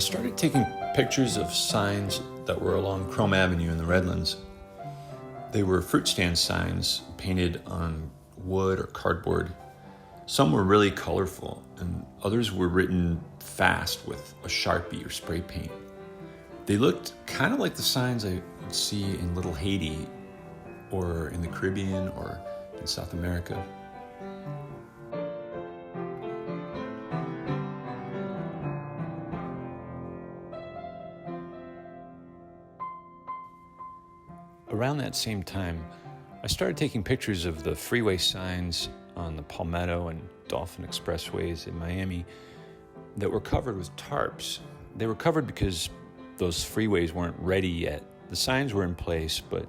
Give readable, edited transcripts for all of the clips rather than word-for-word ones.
started taking pictures of signs that were along Chrome Avenue in the Redlands. They were fruit stand signs painted on wood or cardboard. Some were really colorful, and others were written fast with a Sharpie or spray paint. They looked kind of like the signs I would see in Little Haiti or in the Caribbean or in South America. Around that same time, I started taking pictures of the freeway signs on the Palmetto and Dolphin expressways in Miami that were covered with tarps. They were covered because those freeways weren't ready yet. The signs were in place, but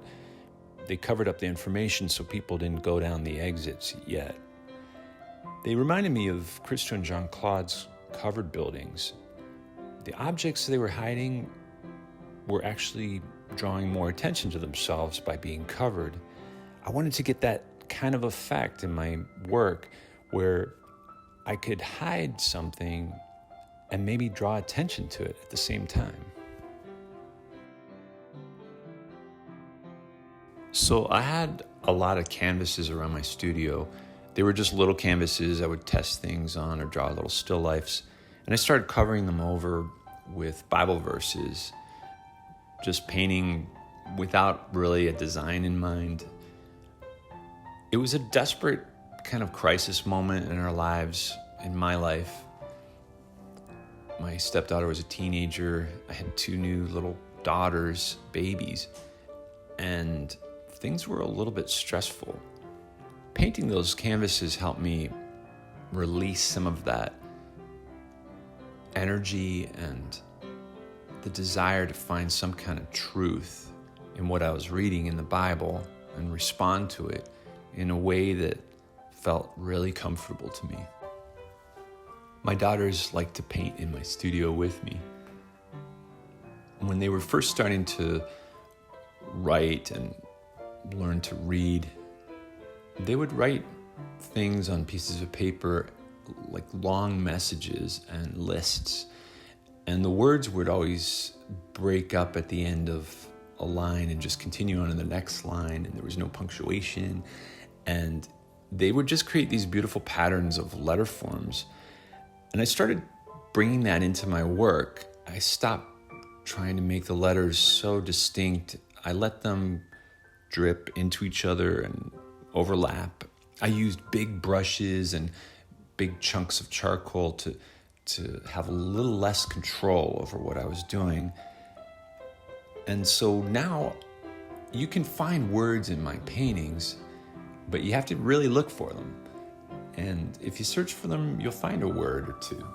they covered up the information so people didn't go down the exits yet. They reminded me of Christo and Jean-Claude's covered buildings. The objects they were hiding were actually drawing more attention to themselves by being covered. I wanted to get that kind of effect in my work where I could hide something and maybe draw attention to it at the same time. So I had a lot of canvases around my studio. They were just little canvases I would test things on or draw little still lifes. And I started covering them over with Bible verses, just painting without really a design in mind. It was a desperate kind of crisis moment in our lives, in my life. My stepdaughter was a teenager. I had 2 new little daughters, babies, and things were a little bit stressful. Painting those canvases helped me release some of that energy and the desire to find some kind of truth in what I was reading in the Bible and respond to it in a way that felt really comfortable to me. My daughters like to paint in my studio with me. When they were first starting to write and learn to read, they would write things on pieces of paper like long messages and lists. And the words would always break up at the end of a line and just continue on to the next line, and there was no punctuation. And they would just create these beautiful patterns of letter forms. And I started bringing that into my work. I stopped trying to make the letters so distinct. I let them drip into each other and overlap. I used big brushes and big chunks of charcoal to have a little less control over what I was doing. And so now you can find words in my paintings, but you have to really look for them. And if you search for them, you'll find a word or two.